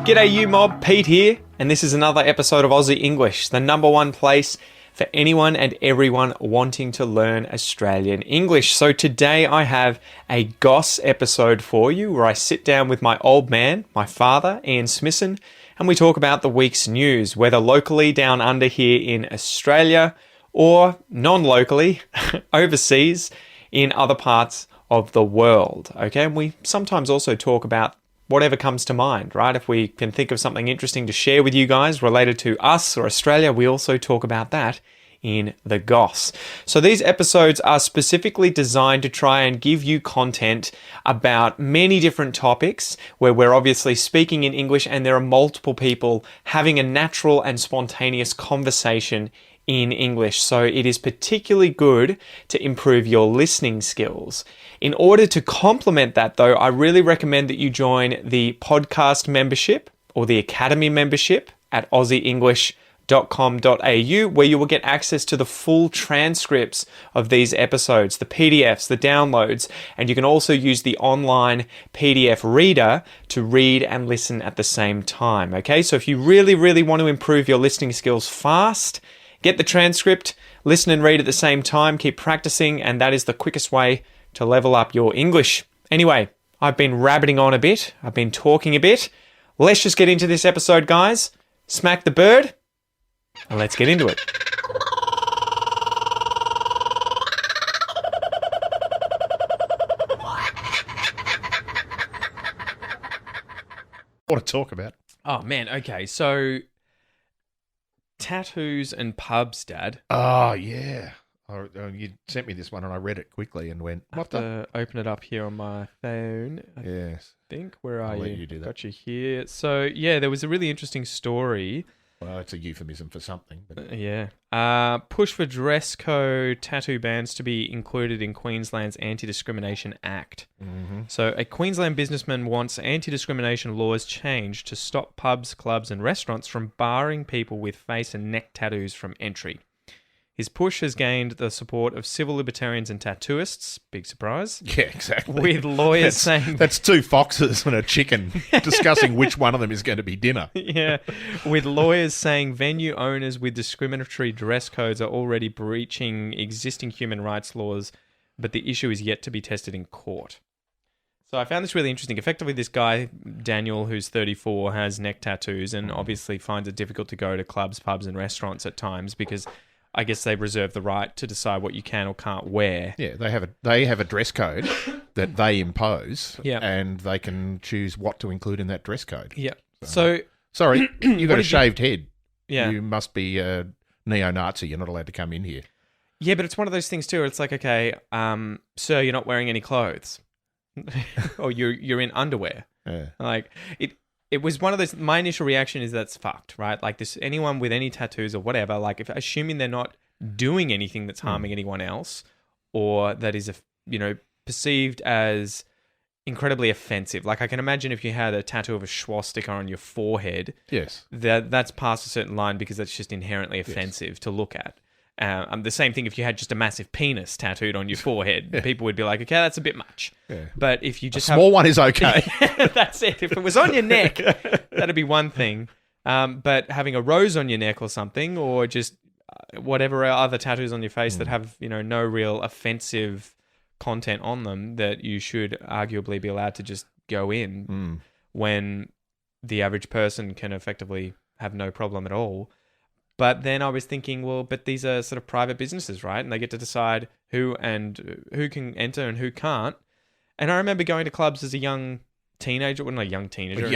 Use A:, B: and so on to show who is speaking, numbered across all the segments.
A: G'day you mob, Pete here, and this is another episode of Aussie English, the number one place for anyone and everyone wanting to learn Australian English. So today I have a Goss episode for you where I sit down with my old man, my father, Ian Smisson, and we talk about the week's news, whether locally down under here in Australia or non-locally overseas in other parts of the world. Okay, and we sometimes also talk about whatever comes to mind, right? If we can think of something interesting to share with you guys related to us or Australia, we also talk about that in the Goss. So these episodes are specifically designed to try and give you content about many different topics where we're obviously speaking in English and there are multiple people having a natural and spontaneous conversation in English. So it is particularly good to improve your listening skills. In order to complement that though, I really recommend that you join the podcast membership or the academy membership at aussieenglish.com.au, where you will get access to the full transcripts of these episodes, the PDFs, the downloads, and you can also use the online PDF reader to read and listen at the same time. Okay, so if you really want to improve your listening skills fast, get the transcript, listen and read at the same time, keep practicing, and that is the quickest way to level up your English. Anyway, I've been rabbiting on a bit. I've been talking a bit. Let's just get into this episode, guys. Smack the bird, and let's get into it.
B: What to talk about?
A: Oh, man. Okay, so tattoos and pubs, Dad.
B: Oh, yeah. You sent me this one and I read it quickly and went, what the?
A: Open it up here on my phone.
B: Yes.
A: I think. Where are
B: I'll
A: you?
B: let you do that.
A: Got you here. So, yeah, there was a really interesting story.
B: Well, it's a euphemism for something. But
A: Yeah. Push for dress code tattoo bans to be included in Queensland's Anti-Discrimination Act.
B: Mm-hmm.
A: So a Queensland businessman wants anti-discrimination laws changed to stop pubs, clubs and restaurants from barring people with face and neck tattoos from entry. His push has gained the support of civil libertarians and tattooists, big surprise,
B: Yeah, exactly.
A: with lawyers saying...
B: That's two foxes and a chicken discussing which one of them is going to be dinner.
A: Yeah, with lawyers saying venue owners with discriminatory dress codes are already breaching existing human rights laws, but the issue is yet to be tested in court. So I found this really interesting. Effectively, this guy, Daniel, who's 34, has neck tattoos and obviously finds it difficult to go to clubs, pubs and restaurants at times because I guess they reserve the right to decide what you can or can't wear.
B: Yeah, they have a dress code that they impose,
A: Yeah.
B: and they can choose what to include in that dress code.
A: Yeah. So
B: Sorry, you've got
A: What
B: a
A: did
B: shaved head.
A: yeah.
B: You must be a neo-Nazi. You're not allowed to come in here.
A: Yeah, but it's one of those things too. Where it's like, okay, sir, you're not wearing any clothes, or you're in underwear.
B: Yeah.
A: Like it was one of those. My initial reaction is that's fucked, right? Like this, anyone with any tattoos or whatever, like if assuming they're not doing anything that's harming anyone else, or that is perceived as incredibly offensive. Like I can imagine if you had a tattoo of a swastika on your forehead,
B: Yes.
A: that's past a certain line because that's just inherently offensive to look at. The same thing if you had just a massive penis tattooed on your forehead, people would be like, okay, that's a bit much.
B: Yeah.
A: But if you just
B: Small one is okay.
A: that's it. If it was on your neck, that'd be one thing. But having a rose on your neck or something, or just whatever other tattoos on your face that have no real offensive content on them, that you should arguably be allowed to just go in when the average person can effectively have no problem at all. But then I was thinking, well, but these are sort of private businesses, right? And they get to decide who can enter and who can't. And I remember going to clubs as a young teenager, well, not a young teenager,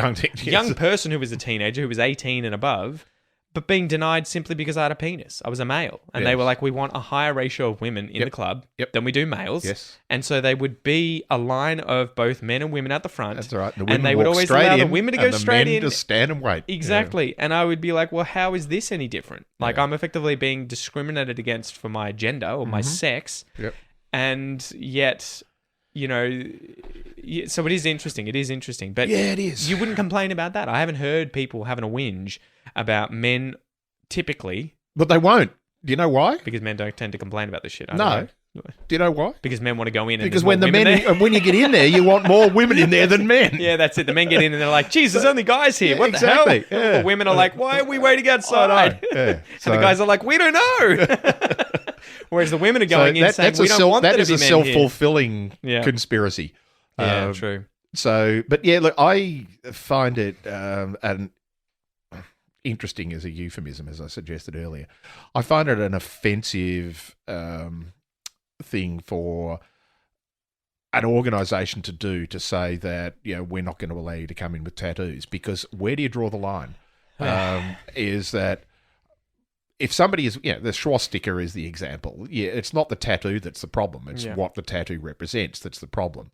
A: young person who was a teenager, who was 18 and above, but being denied simply because I had a penis. I was a male. And they were like, we want a higher ratio of women in the club than we do males.
B: Yes.
A: And so they would be a line of both men and women at the front.
B: That's right.
A: And they would always allow the women to go straight in.
B: And the men just stand and wait.
A: Exactly. Yeah. And I would be like, well, how is this any different? Like I'm effectively being discriminated against for my gender or my sex.
B: Yep.
A: And yet, so it is interesting. It is interesting. But
B: yeah, it is.
A: You wouldn't complain about that. I haven't heard people having a whinge about men typically.
B: But they won't. Do you know why?
A: Because men don't tend to complain about this shit.
B: No. Do you know why?
A: Because men want to go in.
B: Because
A: when
B: when you get in there, you want more women in there than men.
A: Yeah, that's it. The men get in and they're like, geez, there's only guys here. What the hell? The women are like, why are we waiting outside?
B: Yeah.
A: And the guys are like, we don't know. Whereas the women are going in saying, we don't want there to be men here.
B: That is a self-fulfilling conspiracy.
A: Yeah, true.
B: So, but yeah, look, I find it an interesting as a euphemism, as I suggested earlier. I find it an offensive thing for an organisation to do, to say that, you know, we're not going to allow you to come in with tattoos, because where do you draw the line? Is that if somebody is, you know, the swastika is the example. Yeah, it's not the tattoo that's the problem. It's what the tattoo represents that's the problem.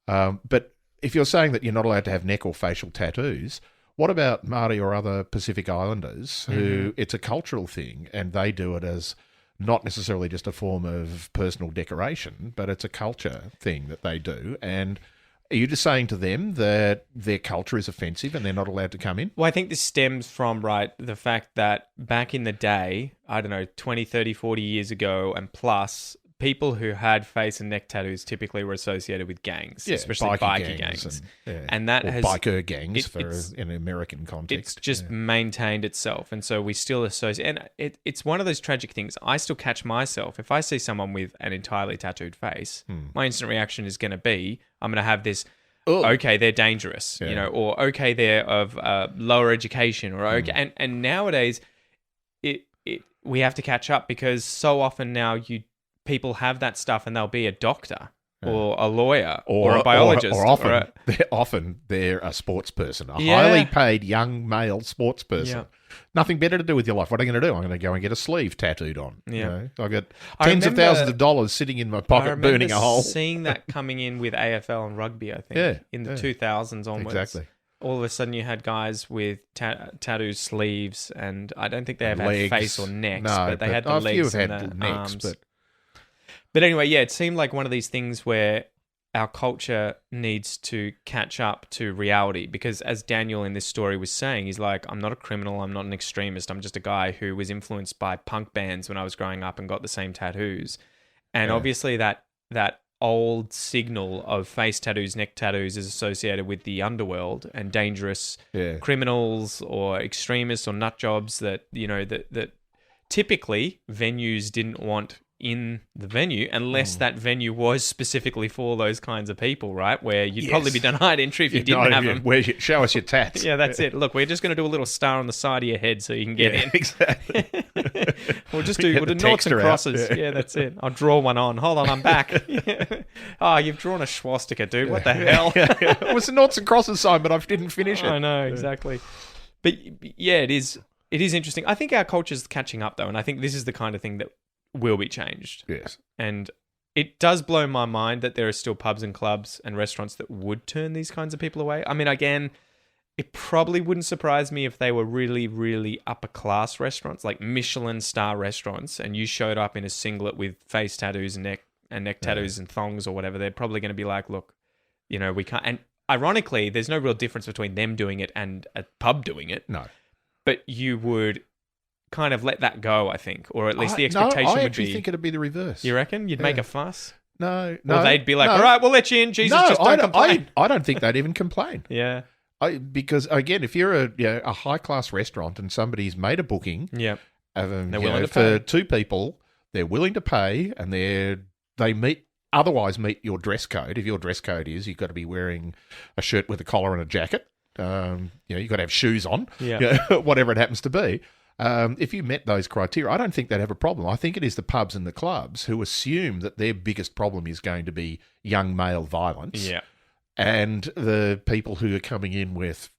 B: But if you're saying that you're not allowed to have neck or facial tattoos, what about Māori or other Pacific Islanders who it's a cultural thing and they do it as not necessarily just a form of personal decoration, but it's a culture thing that they do? And are you just saying to them that their culture is offensive and they're not allowed to come in?
A: Well, I think this stems from, the fact that back in the day, I don't know, 20, 30, 40 years ago and plus, people who had face and neck tattoos typically were associated with gangs, especially bikie gangs. And that has
B: biker gangs in an American context.
A: It's just maintained itself, and so we still associate. And it's one of those tragic things. I still catch myself if I see someone with an entirely tattooed face. My instant reaction is going to be, I'm going to have this. Okay, they're dangerous, you know, or okay, they're of lower education, or okay, and nowadays, we have to catch up, because so often now people have that stuff and they'll be a doctor or a lawyer or a biologist.
B: Or often they're a sports person, a highly paid young male sports person. Yeah. Nothing better to do with your life. What am I going to do? I'm going to go and get a sleeve tattooed on. Yeah. You know? I've got tens of thousands of dollars sitting in my pocket burning a hole.
A: Seeing that coming in with AFL and rugby, I think, in the 2000s onwards. Exactly. All of a sudden you had guys with tattooed sleeves, and I don't think they ever had face or necks, but they had the legs and the arms. But anyway, it seemed like one of these things where our culture needs to catch up to reality, because as Daniel in this story was saying, he's like, I'm not a criminal, I'm not an extremist, I'm just a guy who was influenced by punk bands when I was growing up and got the same tattoos. And obviously that old signal of face tattoos, neck tattoos is associated with the underworld and dangerous criminals or extremists or nut jobs that, you know, that typically venues didn't want in the venue unless that venue was specifically for those kinds of people, right? Where you'd probably be denied entry if you didn't have them.
B: Show us your tats.
A: Yeah, that's it. Look, we're just going to do a little star on the side of your head so you can get in.
B: Exactly.
A: We'll do noughts and crosses. Yeah, that's it. I'll draw one on. Hold on, I'm back. Oh, you've drawn a swastika, dude. What the hell?
B: It was a noughts and crosses sign, but I didn't finish it.
A: I know, exactly. But yeah, it is interesting. I think our culture's catching up, though, and I think this is the kind of thing that will be changed.
B: Yes.
A: And it does blow my mind that there are still pubs and clubs and restaurants that would turn these kinds of people away. I mean, again, it probably wouldn't surprise me if they were really, really upper class restaurants, like Michelin-starred restaurants, and you showed up in a singlet with face tattoos and neck tattoos and thongs or whatever. They're probably going to be like, look, you know, we can't. And ironically, there's no real difference between them doing it and a pub doing it.
B: No.
A: But you would kind of let that go, I think, or at least the expectation would be.
B: I actually think it'd be the reverse.
A: You reckon? You'd make a fuss?
B: No.
A: Or they'd be like, all right, we'll let you in. Jesus, just don't complain.
B: I don't think they'd even complain.
A: Yeah.
B: Because, again, if you're a high-class restaurant and somebody's made a booking for two people, they're willing to pay, and they otherwise meet your dress code. If your dress code is you've got to be wearing a shirt with a collar and a jacket, you've got to have shoes on, whatever it happens to be. If you met those criteria, I don't think they'd have a problem. I think it is the pubs and the clubs who assume that their biggest problem is going to be young male violence.
A: Yeah.
B: And the people who are coming in with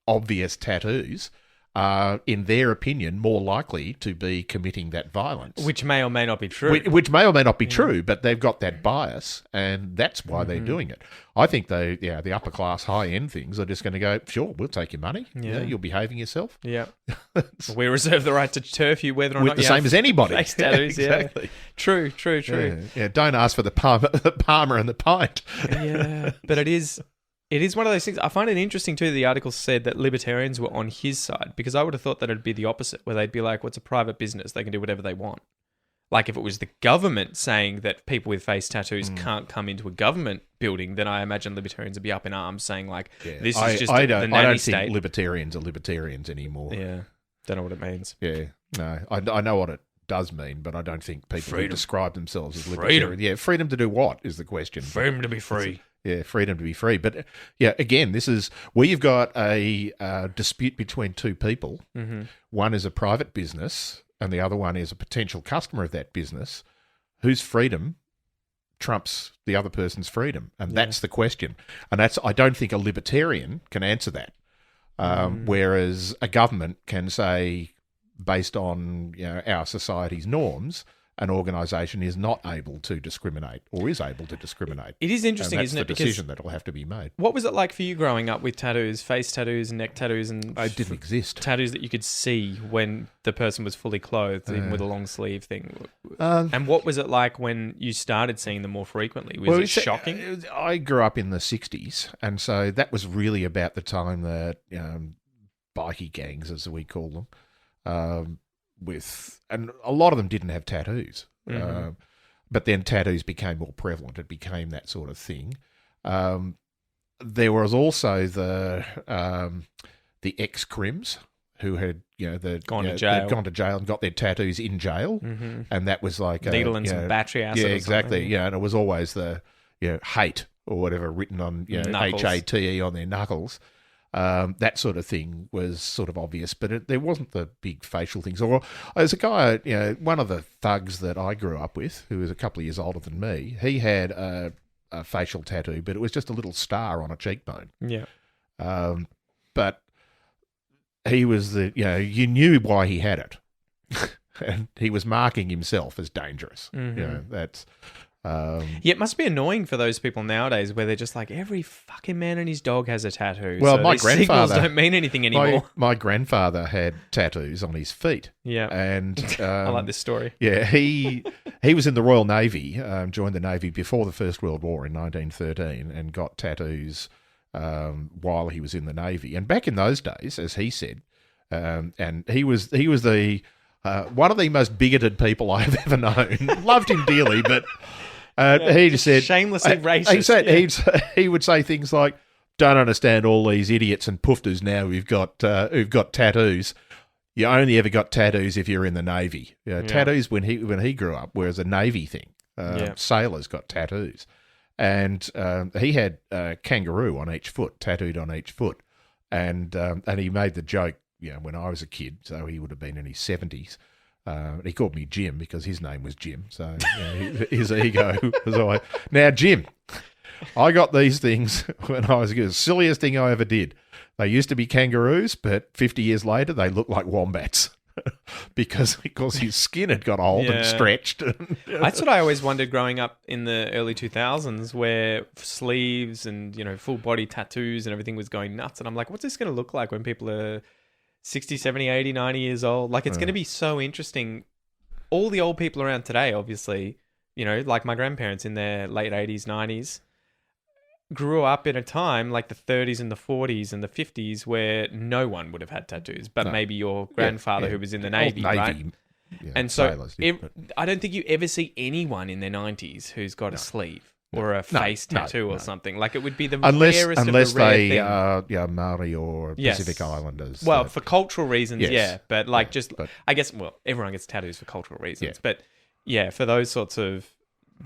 B: obvious tattoos are, in their opinion, more likely to be committing that violence.
A: Which may or may not be true.
B: Which may or may not be true, but they've got that bias, and that's why they're doing it. I think the upper class, high end things are just going to go, sure, we'll take your money. Yeah, you're behaving yourself.
A: Yeah, we reserve the right to turf you whether or not
B: the same as anybody.
A: Face tattoos, exactly. Yeah. True.
B: Yeah, don't ask for the Palmer and the pint.
A: Yeah, but it is one of those things. I find it interesting too. The article said that libertarians were on his side, because I would have thought that it'd be the opposite, where they'd be like, "What's a private business? They can do whatever they want." Like if it was the government saying that people with face tattoos can't come into a government building, then I imagine libertarians would be up in arms saying like, this is just
B: I
A: the
B: don't
A: nanny
B: think
A: state.
B: libertarians are libertarians anymore.
A: Yeah, don't know what it means.
B: Yeah, no, I know what it does mean, but I don't think people who describe themselves as libertarian. Yeah, freedom to do what is the question.
A: Freedom to be free.
B: Yeah, freedom to be free. But yeah, again, this is where you've got a dispute between two people.
A: Mm-hmm.
B: One is a private business and the other one is a potential customer of that business. Whose freedom trumps the other person's freedom? And that's the question. And I don't think a libertarian can answer that. Whereas a government can say, based on our society's norms, an organisation is not able to discriminate or is able to discriminate.
A: It is interesting, isn't it?
B: That's the decision that will have to be made.
A: What was it like for you growing up with tattoos, face tattoos and neck tattoos? And
B: It didn't exist.
A: Tattoos that you could see when the person was fully clothed, even with a long sleeve thing. And what was it like when you started seeing them more frequently? Was it shocking?
B: I grew up in the 60s, and so that was really about the time that bikie gangs, as we call them, and a lot of them didn't have tattoos, but then tattoos became more prevalent. It became that sort of thing. There was also the ex-crims who had
A: gone to jail.
B: They'd gone to jail and got their tattoos in jail, and that was like
A: needle and some battery acid.
B: Yeah,
A: or
B: exactly.
A: something.
B: Yeah, and it was always the hate or whatever written on HATE on their knuckles. That sort of thing was sort of obvious, but there wasn't the big facial things. Or there's a guy, one of the thugs that I grew up with, who was a couple of years older than me. He had a facial tattoo, but it was just a little star on a cheekbone.
A: Yeah.
B: But he was you knew why he had it, and he was marking himself as dangerous. That's.
A: Yeah, it must be annoying for those people nowadays where they're just like, every fucking man and his dog has a tattoo.
B: Well,
A: so
B: my
A: these
B: grandfather
A: signals don't mean anything anymore.
B: My grandfather had tattoos on his feet.
A: Yeah,
B: and
A: I like this story.
B: Yeah, he was in the Royal Navy, joined the Navy before the First World War in 1913, and got tattoos while he was in the Navy. And back in those days, as he said, and he was the one of the most bigoted people I have ever known. Loved him dearly, but. He just said
A: shamelessly racist.
B: He would say things like, "Don't understand all these idiots and poofters now who've got tattoos. You only ever got tattoos if you're in the Navy. Tattoos when he grew up was a Navy thing. Sailors got tattoos, and he had a kangaroo on each foot, tattooed on each foot, and he made the joke. When I was a kid, so he would have been in his 70s. He called me Jim because his name was Jim. So his ego was always... Now, Jim, I got these things when I was a kid. The silliest thing I ever did. They used to be kangaroos, but 50 years later, they look like wombats because his skin had got old and stretched.
A: That's what I always wondered growing up in the early 2000s, where sleeves and full body tattoos and everything was going nuts. And I'm like, what's this going to look like when people are 60, 70, 80, 90 years old? Like, it's going to be so interesting. All the old people around today, obviously, like my grandparents in their late 80s, 90s, grew up in a time like the 30s and the 40s and the 50s where no one would have had tattoos, but maybe your grandfather who was in the Navy, right? And so
B: sailors,
A: I don't think you ever see anyone in their 90s who's got a sleeve. Or a face tattoo or something. Like, it would be the rarest
B: unless
A: of the rare
B: they
A: thing.
B: are Maori or Pacific Islanders.
A: Well, for cultural reasons, but like I guess, everyone gets tattoos for cultural reasons. But for those sorts of,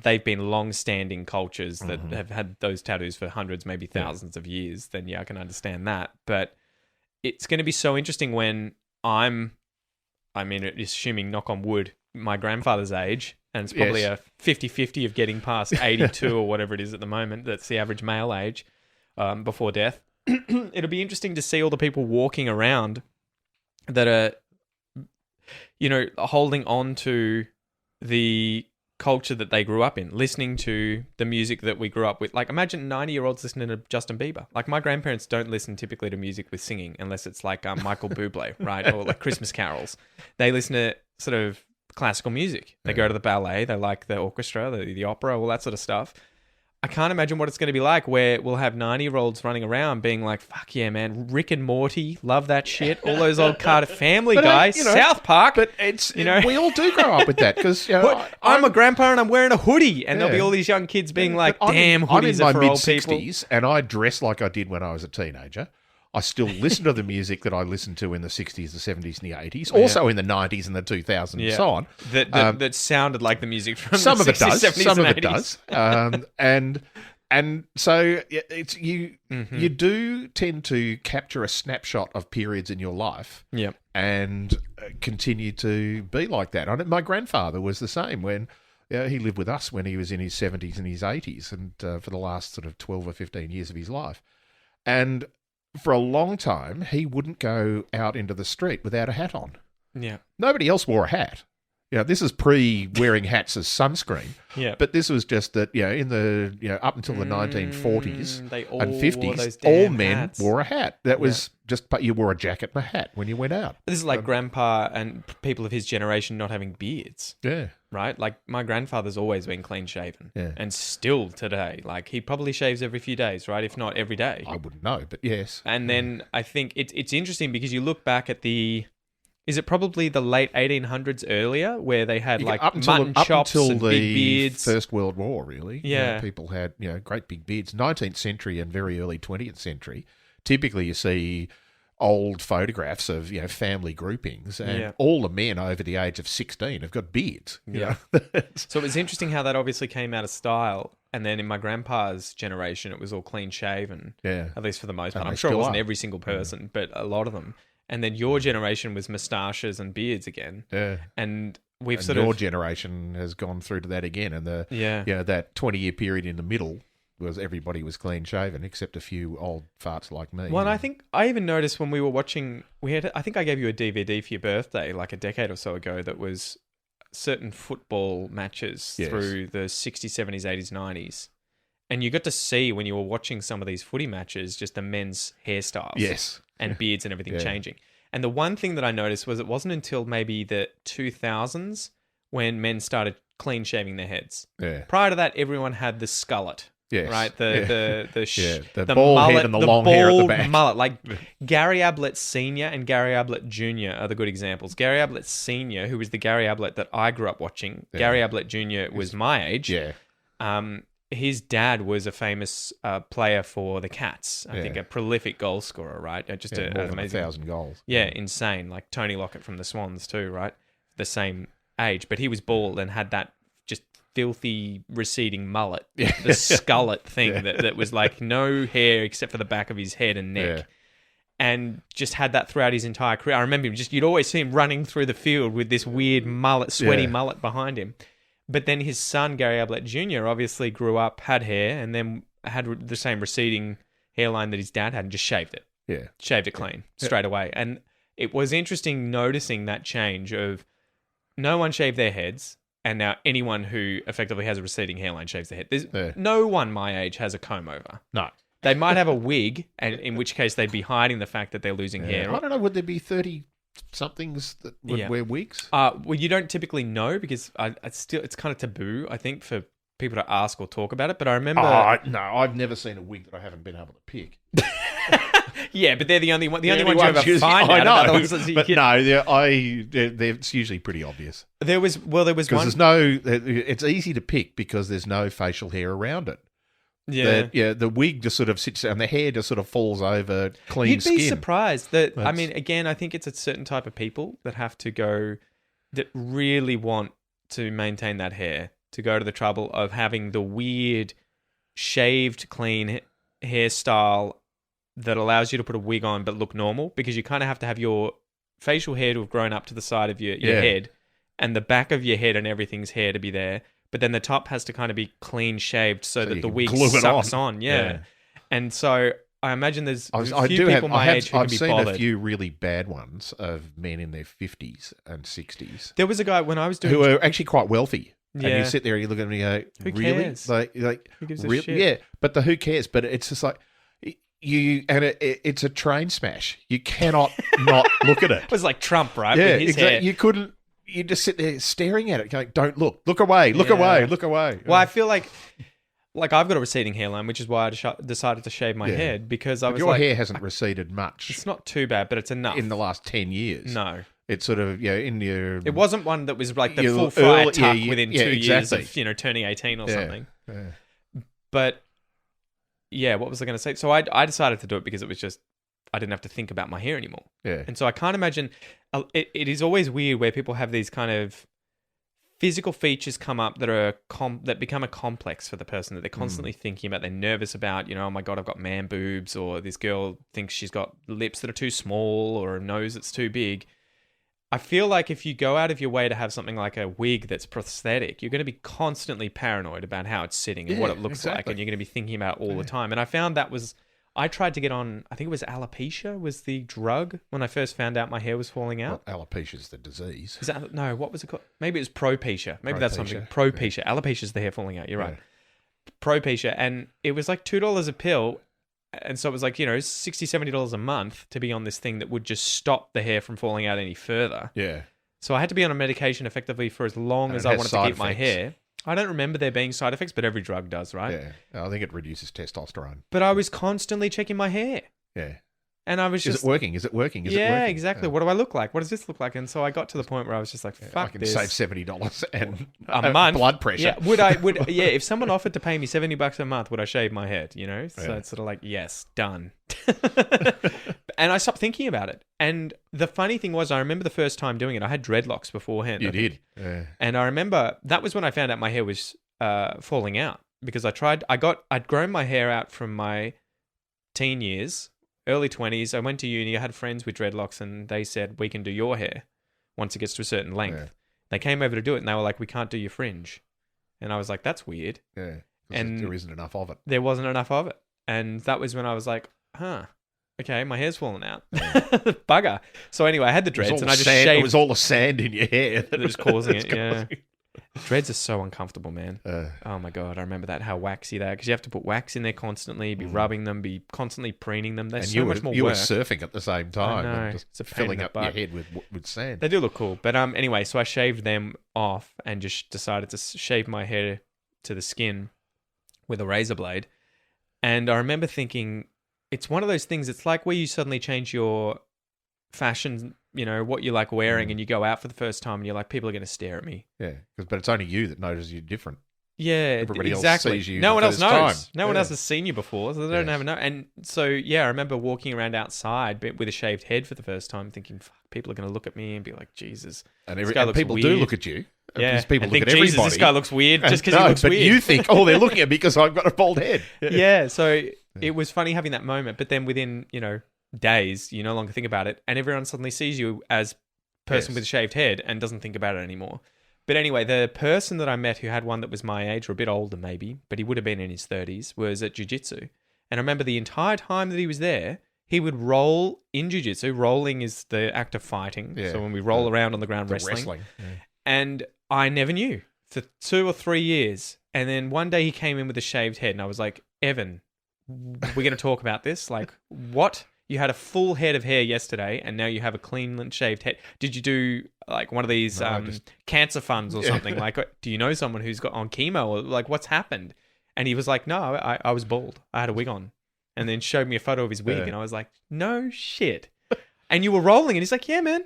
A: they've been long-standing cultures that have had those tattoos for hundreds, maybe thousands of years, then I can understand that. But it's going to be so interesting when assuming, knock on wood, my grandfather's age, and it's probably a 50-50 of getting past 82 or whatever it is at the moment. That's the average male age before death. It'll be interesting to see all the people walking around that are, holding on to the culture that they grew up in, listening to the music that we grew up with. Like, imagine 90-year-olds listening to Justin Bieber. Like, my grandparents don't listen typically to music with singing unless it's like Michael Bublé, right? Or like Christmas carols. They listen to sort of classical music. They go to the ballet. They like the orchestra, the opera, all that sort of stuff. I can't imagine what it's going to be like where we'll have 90-year-olds running around being like, fuck yeah, man, Rick and Morty, love that shit. All those old Family Guy, South Park.
B: But it's, we all do grow up with that because,
A: I'm a grandpa and I'm wearing a hoodie. And there'll be all these young kids being like, damn, hoodies are for old people. I'm in my mid-60s
B: and I dress like I did when I was a teenager. I still listen to the music that I listened to in the 60s, the 70s, and the 80s, also in the 90s and the 2000s and so on.
A: That sounded like the music from
B: some
A: the 60s, 70s,
B: some
A: and
B: of
A: 80s.
B: It does. And so it's you do tend to capture a snapshot of periods in your life and continue to be like that. My grandfather was the same when he lived with us when he was in his 70s and his 80s and for the last sort of 12 or 15 years of his life. And for a long time, he wouldn't go out into the street without a hat on.
A: Yeah.
B: Nobody else wore a hat. This is pre-wearing hats as sunscreen.
A: Yeah.
B: But this was just that, in the, up until the 1940s and 50s, all men wore a hat. That was just, but you wore a jacket and a hat when you went out.
A: This is like grandpa and people of his generation not having beards.
B: Yeah.
A: Right? Like my grandfather's always been clean shaven. Yeah. And still today. Like he probably shaves every few days, right? If not every day.
B: I wouldn't know, but yes.
A: And then I think it's interesting because you look back at is it probably the late 1800s earlier where they had like mutton chops and big beards?
B: First World War, really.
A: Yeah.
B: People had, great big beards. 19th century and very early 20th century, typically you see old photographs of, family groupings and all the men over the age of 16 have got beards.
A: Yeah. So it was interesting how that obviously came out of style. And then in my grandpa's generation, it was all clean shaven. Yeah. At least for the most part. I'm sure it wasn't every single person, but a lot of them. And then your generation was moustaches and beards again. Yeah. And your generation has gone through to that again. And that 20-year period in the middle was everybody was clean shaven except a few old farts like me. Well, and I think I even noticed when we were watching, I think I gave you a DVD for your birthday like a decade or so ago that was certain football matches through the 60s, 70s, 80s, 90s. And you got to see when you were watching some of these footy matches, just the men's hairstyles.
B: Yes.
A: And beards and everything changing. And the one thing that I noticed was it wasn't until maybe the 2000s when men started clean shaving their heads. Yeah. Prior to that, everyone had the skullet. Yes. Right? The
B: bald
A: mullet,
B: head and the long hair at the back.
A: Mullet. Like Gary Ablett Sr. and Gary Ablett Jr. are the good examples. Gary Ablett Sr., who was the Gary Ablett that I grew up watching. Yeah. Gary Ablett Jr. was my age. Yeah. His dad was a famous player for the Cats. I think a prolific goal scorer, right? Just
B: more than
A: amazing
B: 1,000 goals.
A: Yeah, insane. Like Tony Lockett from the Swans too, right? The same age, but he was bald and had that just filthy receding mullet, the skullet thing that was like no hair except for the back of his head and neck. And just had that throughout his entire career. I remember you'd always see him running through the field with this weird mullet, sweaty mullet behind him. But then his son, Gary Ablett Jr., obviously grew up, had hair, and then had the same receding hairline that his dad had and just shaved it. Yeah. Shaved it clean straight away. And it was interesting noticing that change of no one shaved their heads, and now anyone who effectively has a receding hairline shaves their head. No one my age has a comb over.
B: No.
A: They might have a wig, and in which case they'd be hiding the fact that they're losing hair.
B: I don't know, would there be 30-somethings that would wear wigs?
A: Well, you don't typically know because it's kind of taboo, I think, for people to ask or talk about it. But I remember...
B: no, I've never seen a wig that I haven't been able to pick.
A: Yeah, but they're the only ones you ever find out.
B: I know, but it's usually pretty obvious.
A: There was one...
B: Because it's easy to pick because there's no facial hair around it. Yeah. The wig just sort of sits and the hair just sort of falls over clean skin.
A: You'd be surprised that, I mean, again, I think it's a certain type of people that have to go, that really want to maintain that hair, to go to the trouble of having the weird shaved clean hairstyle that allows you to put a wig on but look normal, because you kind of have to have your facial hair to have grown up to the side of your head and the back of your head and everything's hair to be there. But then the top has to kind of be clean shaved so that the wig sucks on. Yeah. And so I imagine there's a few people my age who can be bothered. I've seen
B: a few really bad ones of men in their 50s and 60s.
A: There was a guy when I was doing...
B: who are actually quite wealthy. Yeah. And you sit there and you look at him and you go, really?
A: Cares?
B: Like,
A: who gives a shit?
B: Yeah, but who cares? But it's just like... it's a train smash. You cannot not look at it.
A: It was like Trump, right? Yeah, with his hair.
B: You couldn't... You just sit there staring at it, going, don't look. Look away, look away, look away.
A: Well, I feel like like I've got a receding hairline, which is why I decided to shave my head because I
B: But
A: was
B: your
A: like,
B: hair hasn't receded much
A: it's not too bad, but it's enough.
B: in the last 10 years.
A: No.
B: It's sort of, in your...
A: It wasn't one that was like the
B: Your
A: full fire
B: early-
A: tuck
B: yeah,
A: within
B: yeah,
A: 2 years
B: exactly.
A: of, turning 18 or something.
B: Yeah.
A: But yeah, what was I going to say? So I decided to do it because it was just, I didn't have to think about my hair anymore.
B: Yeah.
A: And so I can't imagine, it is always weird where people have these kind of physical features come up that are that become a complex for the person that they're constantly thinking about. They're nervous about, oh my God, I've got man boobs, or this girl thinks she's got lips that are too small or a nose that's too big. I feel like if you go out of your way to have something like a wig that's prosthetic, you're going to be constantly paranoid about how it's sitting and what it looks like, and you're going to be thinking about it all the time. And I found I tried to get on, I think it was alopecia was the drug when I first found out my hair was falling out.
B: Well, alopecia's the disease.
A: No, what was it called? Maybe it was propecia. Maybe that's something. Propecia. Yeah. Alopecia's the hair falling out. You're right. Propecia. And it was like $2 a pill. And so it was like, $60, $70 a month to be on this thing that would just stop the hair from falling out any further.
B: Yeah.
A: So I had to be on a medication effectively for as long as I wanted to keep my hair. I don't remember there being side effects, but every drug does, right?
B: Yeah. I think it reduces testosterone.
A: But I was constantly checking my hair.
B: Yeah.
A: And I was just...
B: Is it working? Is it working?
A: Exactly. What do I look like? What does this look like? And so I got to the point where I was just like, fuck
B: I can
A: this.
B: save $70 and
A: a month.
B: Blood pressure.
A: Yeah, if someone offered to pay me $70 a month, would I shave my head, So it's sort of like, yes, done. And I stopped thinking about it. And the funny thing was, I remember the first time doing it, I had dreadlocks beforehand.
B: You did. Yeah.
A: And I remember that was when I found out my hair was falling out, because I'd grown my hair out from my teen years, early 20s. I went to uni, I had friends with dreadlocks, and they said, we can do your hair once it gets to a certain length. Yeah. They came over to do it, and they were like, we can't do your fringe. And I was like, that's weird.
B: Yeah,
A: and
B: there isn't enough of it.
A: There wasn't enough of it. And that was when I was like, okay, my hair's fallen out. Bugger. So anyway, I had the dreads, and I just shaved.
B: It was all the sand in your hair
A: that was causing it, yeah. Dreads are so uncomfortable, man. Oh my God, I remember that, how waxy they are, because you have to put wax in there constantly, be rubbing them, be constantly preening them. They're so much more work.
B: You were surfing at the same time.
A: I know.
B: Just filling up your head with sand.
A: They do look cool. But anyway, so I shaved them off and just decided to shave my hair to the skin with a razor blade. And I remember thinking, it's one of those things, it's like where you suddenly change your fashion, what you like wearing, and you go out for the first time and you're like, people are going to stare at me.
B: Yeah, but it's only you that notices you're different.
A: Yeah,
B: everybody
A: exactly.
B: else sees you.
A: No one else knows.
B: Time.
A: No one else has seen you before, so they don't ever know. And so, I remember walking around outside with a shaved head for the first time, thinking, fuck, people are going to look at me and be like, Jesus.
B: And people do look at you.
A: Yeah,
B: people
A: and
B: look
A: think,
B: at
A: Jesus,
B: everybody.
A: this guy looks weird just because he looks weird.
B: But you think, they're looking at me because I've got a bald head.
A: Yeah, so it was funny having that moment, but then within, days, you no longer think about it, and everyone suddenly sees you as person with a shaved head and doesn't think about it anymore. But anyway, the person that I met who had one that was my age, or a bit older maybe, but he would have been in his 30s, was at jiu-jitsu. And I remember the entire time that he was there, he would roll in jiu-jitsu. Rolling is the act of fighting. Yeah. So when we roll around on the ground wrestling. Yeah. And I never knew for 2 or 3 years. And then one day he came in with a shaved head, and I was like, Evan, we're going to talk about this? Like, what? You had a full head of hair yesterday, and now you have a clean shaved head. Did you do like one of these cancer funds or something? Like, do you know someone who's got on chemo, or like what's happened? And he was like, no, I was bald. I had a wig on. And then showed me a photo of his wig, and I was like, no shit. And you were rolling, and he's like, yeah, man.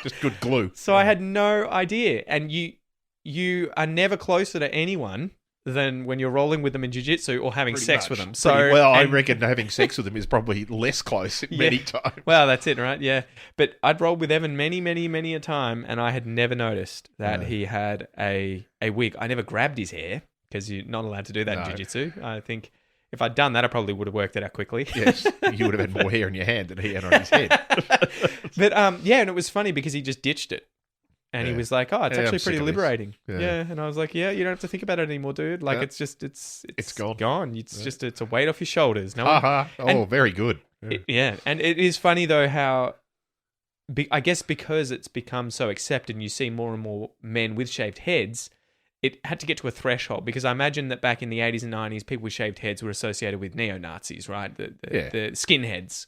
B: Just good glue.
A: So I had no idea. And you are never closer to anyone than when you're rolling with them in jiu-jitsu or having sex with them. So
B: I reckon having sex with them is probably less close many times.
A: Well, that's it, right? Yeah. But I'd rolled with Evan many, many, many a time, and I had never noticed that he had a wig. I never grabbed his hair, because you're not allowed to do that in jiu-jitsu. I think if I'd done that, I probably would have worked it out quickly.
B: Yes, you would have had more hair in your hand than he had on his head.
A: But and it was funny because he just ditched it. And he was like, oh, it's actually pretty liberating. Yeah. And I was like, yeah, you don't have to think about it anymore, dude. Like, it's just, it's gone. It's just, it's a weight off your shoulders.
B: Very good.
A: Yeah. And it is funny, though, how, I guess because it's become so accepted and you see more and more men with shaved heads, it had to get to a threshold, because I imagine that back in the 80s and 90s, people with shaved heads were associated with neo-Nazis, right? The skinheads.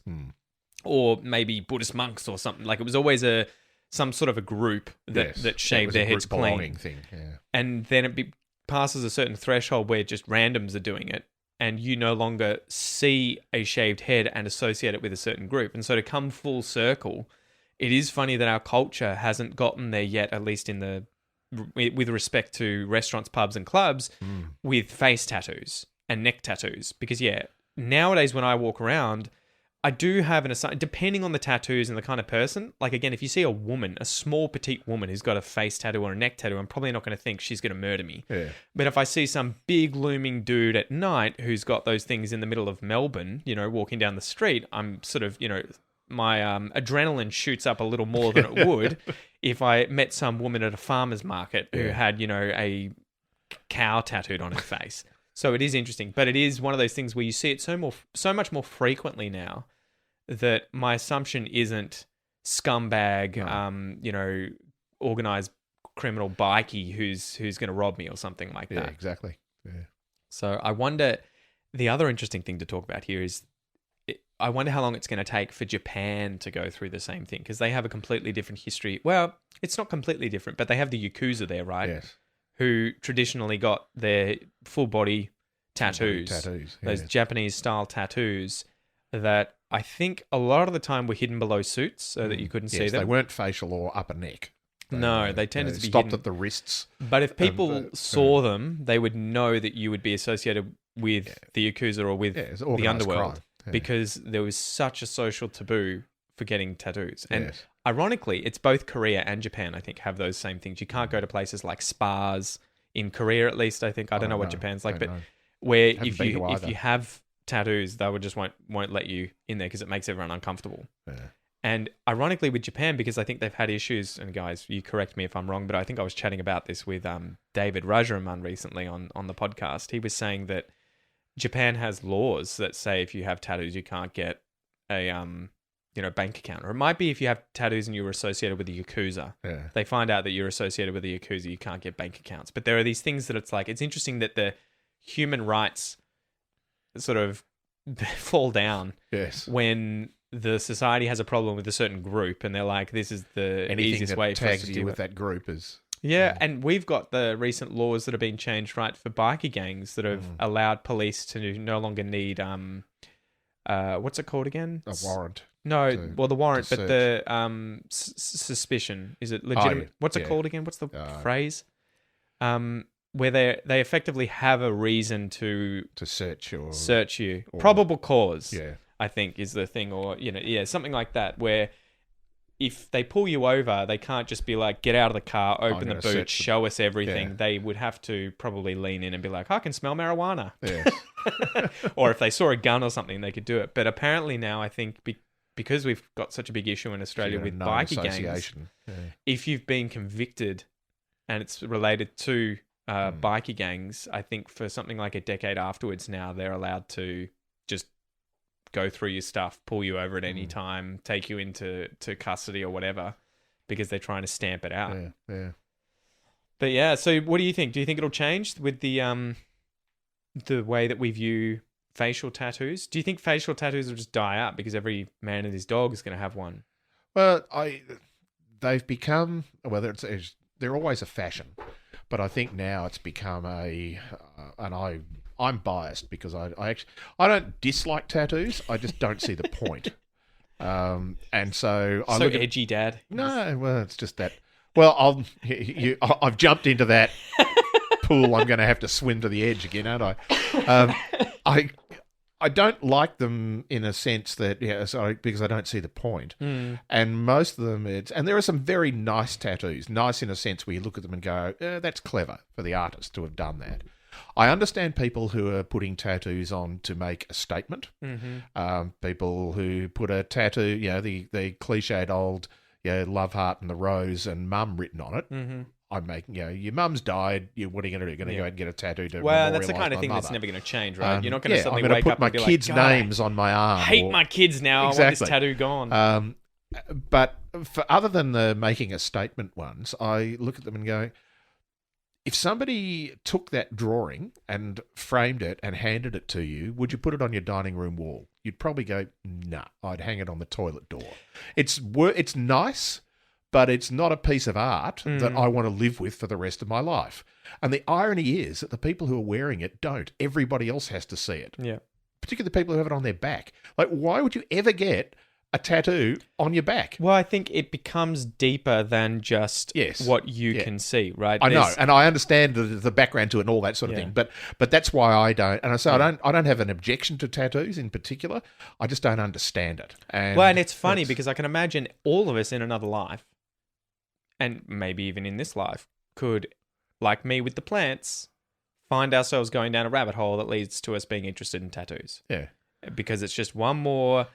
A: Or maybe Buddhist monks or something. Like, it was always some sort of a group that shaved their heads clean.
B: Thing, yeah.
A: And then passes a certain threshold where just randoms are doing it, and you no longer see a shaved head and associate it with a certain group. And so to come full circle, it is funny that our culture hasn't gotten there yet, at least with respect to restaurants, pubs, and clubs, with face tattoos and neck tattoos. Because nowadays when I walk around, I do have an assumption, depending on the tattoos and the kind of person. Like, again, if you see a woman, a small, petite woman who's got a face tattoo or a neck tattoo, I'm probably not going to think she's going to murder me.
B: Yeah.
A: But if I see some big, looming dude at night who's got those things in the middle of Melbourne, walking down the street, I'm sort of, my adrenaline shoots up a little more than it would if I met some woman at a farmer's market who had, a cow tattooed on her face. So it is interesting, but it is one of those things where you see it so much more frequently now that my assumption isn't scumbag, organized criminal bikie who's going to rob me or something like that.
B: Yeah, exactly. Yeah.
A: So I wonder, the other interesting thing to talk about here is, I wonder how long it's going to take for Japan to go through the same thing, because they have a completely different history. Well, it's not completely different, but they have the Yakuza there, right?
B: Yes.
A: Who traditionally got their full body tattoos. Those Japanese style tattoos that I think a lot of the time were hidden below suits so that you couldn't see them.
B: They weren't facial or upper neck.
A: They tended to be
B: stopped
A: hidden
B: at the wrists.
A: But if people saw them, they would know that you would be associated with the Yakuza or with the underworld, because there was such a social taboo for getting tattoos. And ironically, it's both Korea and Japan, I think, have those same things. You can't go to places like spas in Korea, at least, I think. I don't know what Japan's like, but where if you have tattoos, they would just won't let you in there because it makes everyone uncomfortable. Yeah. And ironically with Japan, because I think they've had issues, and guys, you correct me if I'm wrong, but I think I was chatting about this with David Rajaman recently on the podcast. He was saying that Japan has laws that say if you have tattoos, you can't get a bank account. Or it might be if you have tattoos and you're associated with the Yakuza. Yeah. They find out that you're associated with the Yakuza, you can't get bank accounts. But there are these things that it's interesting that the human rights sort of fall down when the society has a problem with a certain group, and they're like, this is the easiest way for us to deal with
B: that group is...
A: Yeah, and we've got the recent laws that have been changed, right, for bikie gangs that have allowed police to no longer need, what's it called again?
B: A warrant.
A: No, the warrant, but the suspicion. Is it legitimate?
B: Oh, yeah.
A: What's it called again? What's the phrase? Where they effectively have a reason to search you. Probable cause, I think, is the thing, or something like that, where if they pull you over, they can't just be like, get out of the car, open the boot, show us everything. Yeah. They would have to probably lean in and be like, I can smell marijuana. Yes. Or if they saw a gun or something, they could do it. But apparently now, I think because we've got such a big issue in Australia with bikie gangs, if you've been convicted and it's related to bikie gangs, I think for something like a decade afterwards now, they're allowed to just go through your stuff, pull you over at any time, take you into custody or whatever, because they're trying to stamp it out.
B: Yeah.
A: But so what do you think? Do you think it'll change with the way that we view facial tattoos? Do you think facial tattoos will just die out because every man and his dog is going to have one?
B: Well, they've become, they're always a fashion, but I think now it's become I'm biased because I don't dislike tattoos. I just don't see the point. And so I look
A: edgy, Dad.
B: No, well, it's just that. Well, I've jumped into that pool. I'm going to have to swim to the edge again, aren't I? I don't like them in a sense that because I don't see the point. And most of them, and there are some very nice tattoos, nice in a sense where you look at them and go, that's clever for the artist to have done that. I understand people who are putting tattoos on to make a statement. People who put a tattoo, the cliched old, love heart and the rose and mum written on it. I'm making, your mum's died. What are you going to do? Going to go out and get a tattoo to memorialise
A: that's the kind of thing
B: mother.
A: that's never going to change, right? You're not going to suddenly
B: I'm
A: wake
B: put
A: up
B: my
A: and be
B: kids'
A: like,
B: names on my arm.
A: I hate my kids now.
B: Exactly.
A: I want this tattoo gone.
B: But for other than the making a statement ones, I look at them and go, if somebody took that drawing and framed it and handed it to you, would you put it on your dining room wall? You'd probably go, nah, I'd hang it on the toilet door. It's nice, but it's not a piece of art that I want to live with for the rest of my life. And the irony is that the people who are wearing it don't. Everybody else has to see it.
A: Yeah.
B: Particularly the people who have it on their back. Like, why would you ever get a tattoo on your back?
A: Well, I think it becomes deeper than just what you can see, right?
B: I know, and I understand the background to it and all that sort of thing, but that's why I don't. And so I don't have an objection to tattoos in particular. I just don't understand it.
A: And it's funny because I can imagine all of us in another life, and maybe even in this life, could, like me with the plants, find ourselves going down a rabbit hole that leads to us being interested in tattoos.
B: Yeah,
A: because it's just one more.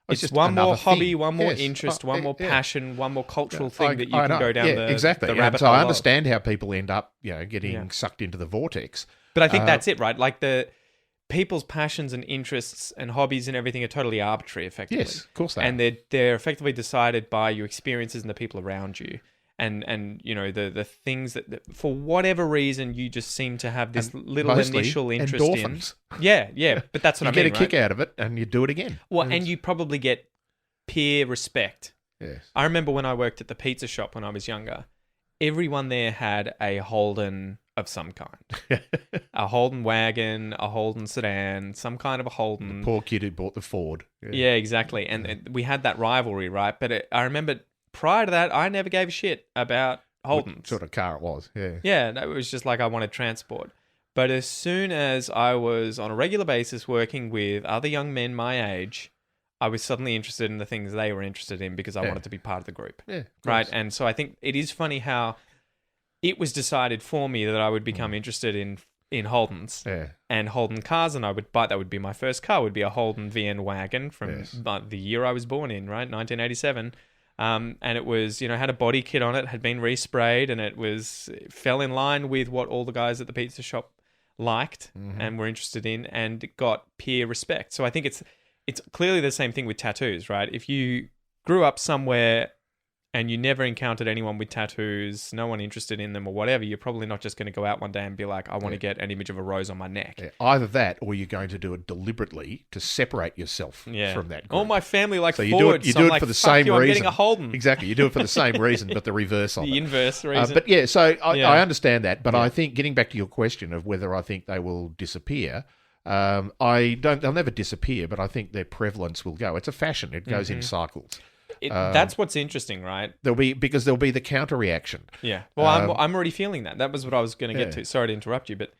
B: It's
A: It's
B: just
A: one more
B: another
A: hobby,
B: thing.
A: one more
B: Yes.
A: interest, one more
B: Yeah.
A: passion, one more cultural thing that you
B: I
A: can
B: know.
A: go down
B: exactly.
A: the
B: And
A: rabbit
B: so
A: hole
B: I
A: of.
B: understand how people end up, getting sucked into the vortex.
A: But I think that's it, right? Like the people's passions and interests and hobbies and everything are totally arbitrary, effectively.
B: Yes, of course they
A: And
B: are.
A: they're effectively decided by your experiences and the people around you. And the things that for whatever reason you just seem to have this little
B: Mostly
A: initial interest
B: endorphins.
A: in. Yeah, but that's what
B: You
A: I mean,
B: get a kick out of it and you do it again.
A: Well, and you probably get peer respect.
B: Yes.
A: I remember when I worked at the pizza shop when I was younger, everyone there had a Holden of some kind. A Holden wagon, a Holden sedan, some kind of a Holden.
B: Poor kid who bought the Ford.
A: Yeah, exactly. And we had that rivalry, right? But I remember prior to that, I never gave a shit about Holdens.
B: What sort of car it was, yeah.
A: Yeah, no, it was just like I wanted transport. But as soon as I was on a regular basis working with other young men my age, I was suddenly interested in the things they were interested in because I wanted to be part of the group.
B: Yeah, of
A: right?
B: course.
A: And so I think it is funny how it was decided for me that I would become interested in Holdens
B: Yeah.
A: and Holden cars, and I would buy. That would be my first car. Would be a Holden VN wagon from
B: Yes.
A: the year I was born in, right, 1987. And it was, had a body kit on it, had been resprayed, and it fell in line with what all the guys at the pizza shop liked and were interested in, and it got peer respect. So I think it's clearly the same thing with tattoos, right? If you grew up somewhere and you never encountered anyone with tattoos, no one interested in them or whatever, you're probably not just going to go out one day and be like, I want to get an image of a rose on my neck.
B: Yeah. Either that or you're going to do it deliberately to separate yourself from that group.
A: All my family likes
B: So
A: Ford.
B: you
A: so
B: do
A: I'm
B: it
A: like,
B: for the
A: fuck
B: same
A: you,
B: reason.
A: I'm getting a Holden.
B: Exactly. You do it for the same reason, but the reverse of
A: The
B: it.
A: inverse reason.
B: But yeah, so I understand that. But I think, getting back to your question of whether I think they will disappear, they'll never disappear, but I think their prevalence will go. It's a fashion. It goes in cycles.
A: That's what's interesting, right?
B: There'll be the counter reaction.
A: Yeah. Well, I'm already feeling that. That was what I was going to get to. Sorry to interrupt you, but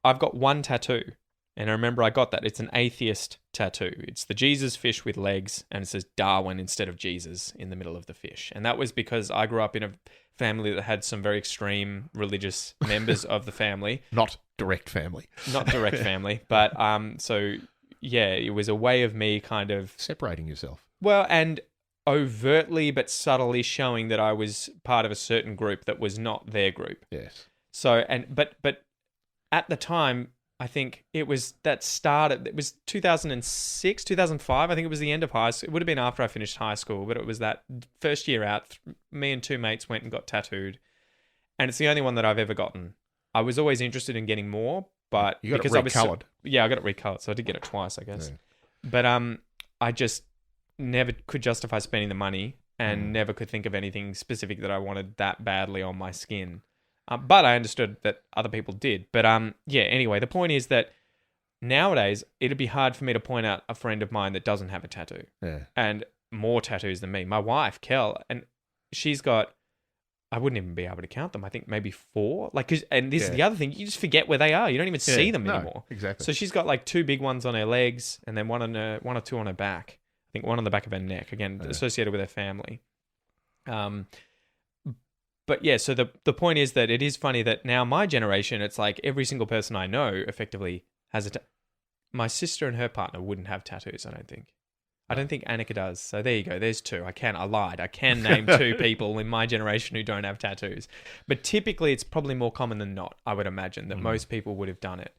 A: I've got one tattoo, and I remember I got that. It's an atheist tattoo. It's the Jesus fish with legs, and it says Darwin instead of Jesus in the middle of the fish. And that was because I grew up in a family that had some very extreme religious members of the family.
B: Not direct family.
A: Not direct family, but so yeah, it was a way of me kind of
B: Separating yourself.
A: well, and overtly but subtly showing that I was part of a certain group that was not their group.
B: Yes.
A: So but at the time, I think it was 2006, 2005. I think it was the end of high school. It would have been after I finished high school, but it was that first year out. Me and two mates went and got tattooed, and it's the only one that I've ever gotten. I was always interested in getting more, but
B: You got it
A: because I was
B: recolored.
A: I got it recolored, so I did get it twice, I guess.
B: Yeah.
A: But I just never could justify spending the money and never could think of anything specific that I wanted that badly on my skin. But I understood that other people did. But anyway, the point is that nowadays it'd be hard for me to point out a friend of mine that doesn't have a tattoo.
B: Yeah.
A: And more tattoos than me. My wife, Kel, and she's got, I wouldn't even be able to count them. I think maybe 4. And this is the other thing, you just forget where they are. You don't even see them anymore.
B: Exactly.
A: So she's got like 2 big ones on her legs and then one or 2 on her back. I think one on the back of her neck, again, associated with her family. But yeah, so the point is that it is funny that now my generation, it's like every single person I know effectively has my sister and her partner wouldn't have tattoos, I don't think. I don't think Annika does. So there you go. There's 2. I lied. I can name 2 people in my generation who don't have tattoos. But typically it's probably more common than not, I would imagine, that most people would have done it.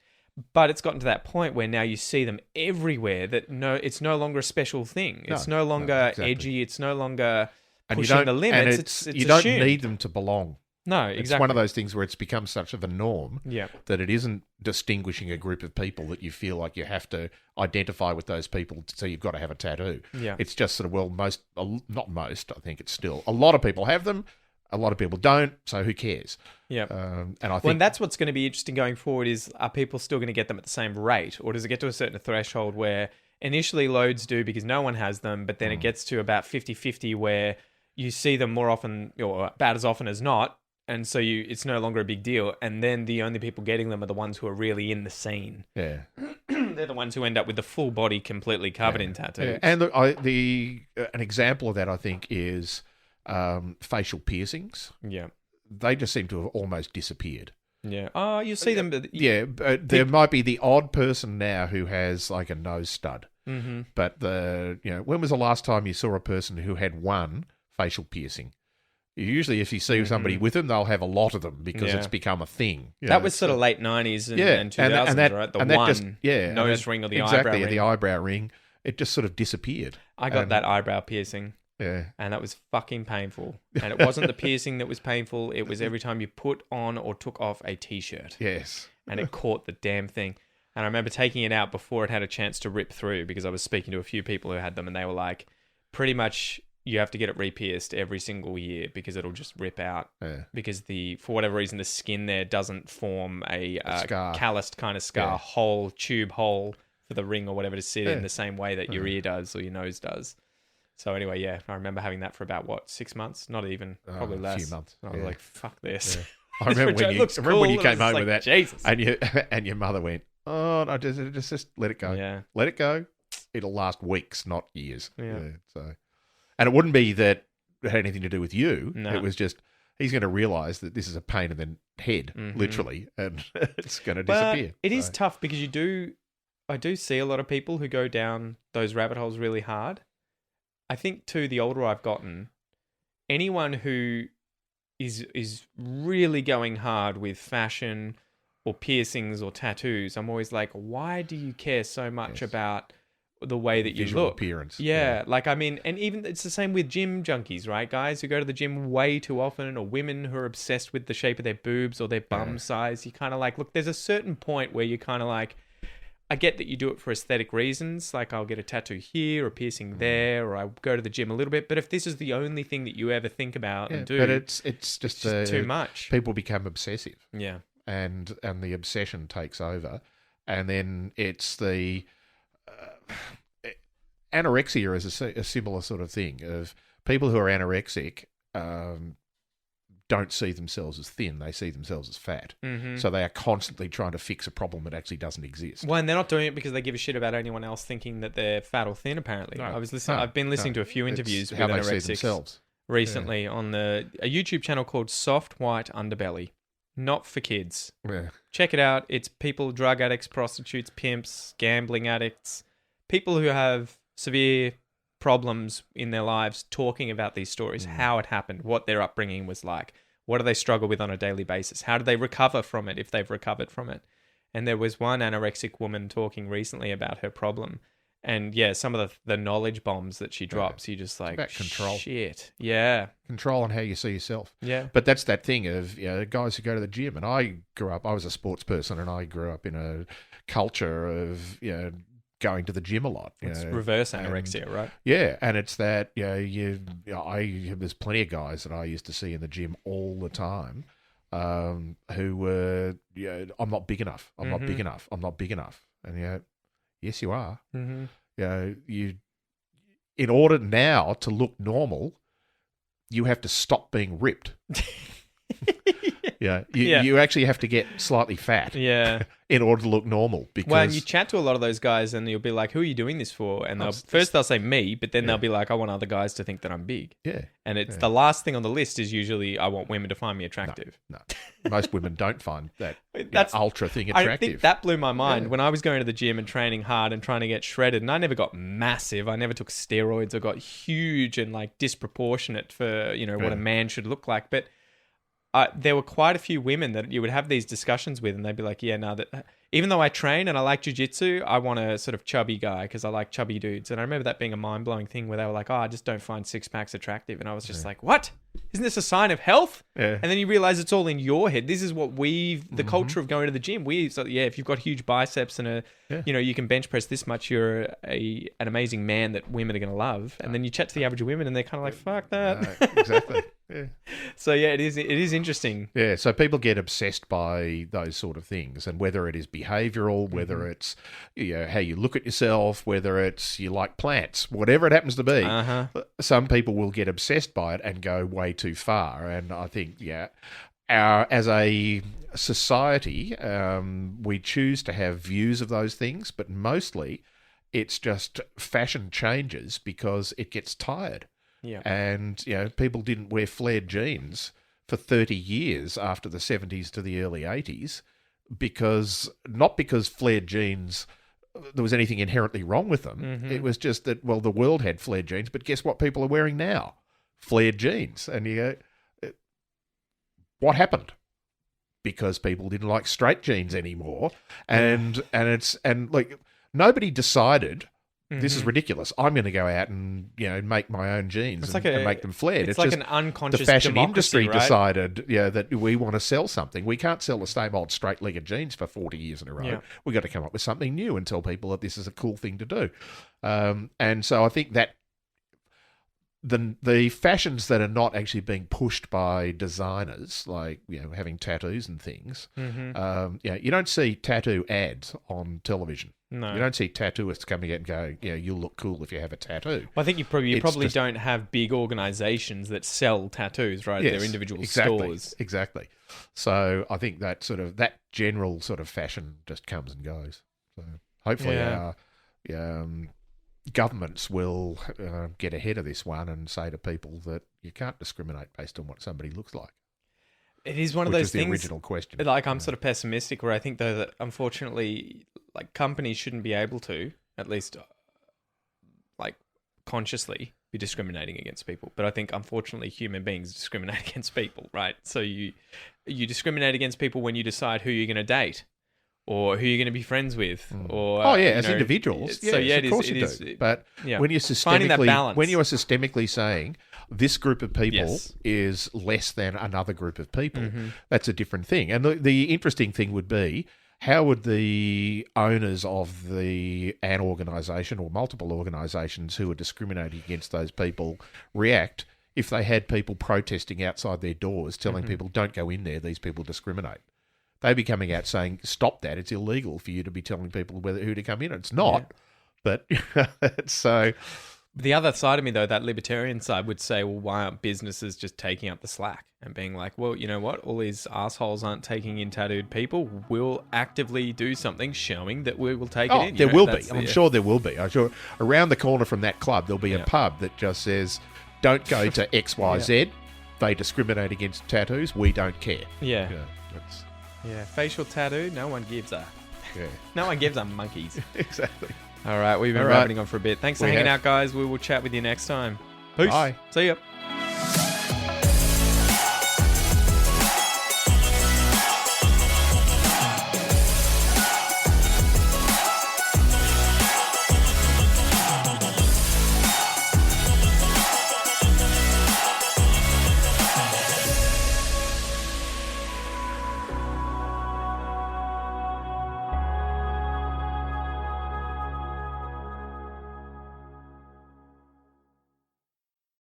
A: But it's gotten to that point where now you see them everywhere that it's no longer a special thing. It's no longer
B: exactly.
A: edgy. It's no longer
B: And
A: pushing the limits. It's
B: you don't
A: assumed.
B: need them to belong.
A: No,
B: It's
A: exactly.
B: one of those things where it's become such of a norm
A: Yeah.
B: that it isn't distinguishing a group of people that you feel like you have to identify with those people, so you've got to have a tattoo.
A: Yeah.
B: It's just sort of, well, not most, I think it's still, a lot of people have them, a lot of people don't, so who cares?
A: Yeah.
B: And I think
A: Well, and that's what's going to be interesting going forward is, are people still going to get them at the same rate? Or does it get to a certain threshold where initially loads do because no one has them, but then it gets to about 50-50 where you see them more often, or about as often as not, and so it's no longer a big deal. And then the only people getting them are the ones who are really in the scene.
B: yeah.
A: They're the ones who end up with the full body completely covered in tattoos.
B: Yeah. And look, an example of that, I think, is facial piercings.
A: Yeah.
B: They just seem to have almost disappeared.
A: Yeah. Oh, you see them.
B: Yeah, but there might be the odd person now who has like a nose stud.
A: Mm-hmm.
B: But when was the last time you saw a person who had one facial piercing? Usually, if you see somebody with them, they'll have a lot of them because it's become a thing.
A: That was sort of late 90s and 2000s, right? The one nose ring or the eyebrow ring.
B: Exactly, the eyebrow ring. It just sort of disappeared.
A: I got that eyebrow piercing.
B: Yeah.
A: And that was fucking painful. And it wasn't the piercing that was painful. It was every time you put on or took off a T-shirt.
B: Yes.
A: And it caught the damn thing. And I remember taking it out before it had a chance to rip through because I was speaking to a few people who had them and they were like, pretty much you have to get it re-pierced every single year because it'll just rip out.
B: Yeah.
A: Because for whatever reason, the skin there doesn't form a
B: scar.
A: calloused kind of scar, tube hole for the ring or whatever to sit in the same way that your ear does or your nose does. So anyway, yeah, I remember having that for about, 6 months? Not even, probably less.
B: A few months.
A: I was like, fuck this.
B: Yeah. I remember when you came home with that,
A: Jesus.
B: and your mother went, "Oh, no, just let it go.
A: Yeah.
B: Let it go. It'll last weeks, not years."
A: Yeah.
B: So, and it wouldn't be that it had anything to do with you.
A: No.
B: It was just he's going to realise that this is a pain in the head, literally, and it's going to disappear.
A: It is tough because I do see a lot of people who go down those rabbit holes really hard. I think too, the older I've gotten, anyone who is really going hard with fashion or piercings or tattoos, I'm always like, why do you care so much about the way that you
B: Visual
A: look?
B: appearance.
A: Yeah, like I mean, and even it's the same with gym junkies, right? Guys who go to the gym way too often, or women who are obsessed with the shape of their boobs or their bum size. You kind of like, look, there's a certain point where you kind of like, I get that you do it for aesthetic reasons, like I'll get a tattoo here or a piercing there, or I go to the gym a little bit. But if this is the only thing that you ever think about and do,
B: but it's just
A: too much.
B: People become obsessive,
A: Yeah,
B: and the obsession takes over, and then it's the anorexia is a similar sort of thing of people who are anorexic. Don't see themselves as thin; they see themselves as fat.
A: Mm-hmm.
B: So they are constantly trying to fix a problem that actually doesn't exist.
A: Well, and they're not doing it because they give a shit about anyone else thinking that they're fat or thin. Apparently,
B: No,
A: I've been listening to a few interviews with
B: how they see
A: anorexics
B: themselves
A: recently on a YouTube channel called Soft White Underbelly. Not for kids.
B: Yeah.
A: Check it out. It's people, drug addicts, prostitutes, pimps, gambling addicts, people who have severe problems in their lives talking about these stories, how it happened, what their upbringing was like, what do they struggle with on a daily basis, how do they recover from it if they've recovered from it. And there was one anorexic woman talking recently about her problem. And yeah, some of the knowledge bombs that she drops, you just like,
B: about control.
A: Shit. Yeah.
B: Control on how you see yourself.
A: Yeah.
B: But that's that thing of guys who go to the gym. And I was a sports person, and I grew up in a culture of going to the gym a lot.
A: It's reverse anorexia, right?
B: Yeah, and it's that there's plenty of guys that I used to see in the gym all the time who were I'm not big enough. I'm not big enough. I'm not big enough. And yes, you are.
A: Mm-hmm.
B: You in order now to look normal, you have to stop being ripped. You actually have to get slightly fat.
A: Yeah.
B: In order to look normal, because
A: well, and you chat to a lot of those guys, and you'll be like, "Who are you doing this for?" And they'll say me, but then they'll be like, "I want other guys to think that I'm big."
B: Yeah,
A: and it's the last thing on the list is usually I want women to find me attractive.
B: No, most women don't find that
A: that's
B: ultra thing attractive.
A: I think that blew my mind when I was going to the gym and training hard and trying to get shredded. And I never got massive. I never took steroids or got huge and like disproportionate for what a man should look like, but. There were quite a few women that you would have these discussions with, and they'd be like, "Yeah, no, that even though I train and I like jiu-jitsu, I want a sort of chubby guy because I like chubby dudes. And I remember that being a mind-blowing thing where they were like, oh, I just don't find six-packs attractive. And I was just like, what? Isn't this a sign of health?
B: Yeah.
A: And then you realize it's all in your head. This is what the culture of going to the gym. If you've got huge biceps and you can bench press this much, you're an amazing man that women are going to love. And then you chat to the average women and they're kind of like, fuck that.
B: Exactly. Yeah.
A: So yeah, it is interesting.
B: Yeah, so people get obsessed by those sort of things, and whether it is behavioural, whether it's how you look at yourself, whether it's you like plants, whatever it happens to be, some people will get obsessed by it and go way too far. And I think, as a society, we choose to have views of those things, but mostly it's just fashion changes because it gets tired.
A: Yeah.
B: And, people didn't wear flared jeans for 30 years after the 70s to the early 80s not because flared jeans, there was anything inherently wrong with them. It was just that, the world had flared jeans, but guess what people are wearing now? Flared jeans. And you go, what happened? Because people didn't like straight jeans anymore. And nobody decided, this is ridiculous. I'm going to go out and make my own jeans and make them flared.
A: It's like just an unconscious
B: the fashion industry
A: right?
B: decided that we want to sell something. We can't sell the same old straight-legged jeans for 40 years in a row.
A: Yeah.
B: We've got to come up with something new and tell people that this is a cool thing to do. And so I think that the fashions that are not actually being pushed by designers, like having tattoos and things, you don't see tattoo ads on television.
A: No.
B: You don't see tattooists coming out and going, you'll look cool if you have a tattoo.
A: Well, I think you probably don't have big organisations that sell tattoos, right?
B: Yes,
A: They're individual
B: exactly,
A: stores.
B: Exactly. So I think that general sort of fashion just comes and goes. So hopefully our governments will get ahead of this one and say to people that you can't discriminate based on what somebody looks like.
A: It is one of those things.
B: The original question.
A: Like, I'm sort of pessimistic, where I think though that unfortunately, like, companies shouldn't be able to, at least, like, consciously be discriminating against people. But I think unfortunately human beings discriminate against people, right? So you discriminate against people when you decide who you're going to date, or who you're going to be friends with, or
B: as individuals.
A: So
B: of course you do. But when you're systemically saying this group of people is less than another group of people, that's a different thing. And the interesting thing would be, how would the owners of an organisation or multiple organisations who are discriminating against those people react if they had people protesting outside their doors telling people, don't go in there, these people discriminate? They'd be coming out saying, stop that, it's illegal for you to be telling people who to come in. It's not, but so...
A: The other side of me, though, that libertarian side, would say, well, why aren't businesses just taking up the slack and being like, well, you know what? All these assholes aren't taking in tattooed people. We'll actively do something showing that we will take it in.
B: There will be. I'm sure there will be. I'm sure around the corner from that club, there'll be a pub that just says, don't go to XYZ. They discriminate against tattoos. We don't care.
A: Yeah. Facial tattoo, no one gives a... No one gives a monkeys.
B: Exactly.
A: All right, we've been rabbiting on for a bit. Thanks for hanging out, guys. We will chat with you next time. Peace.
B: Bye.
A: See ya.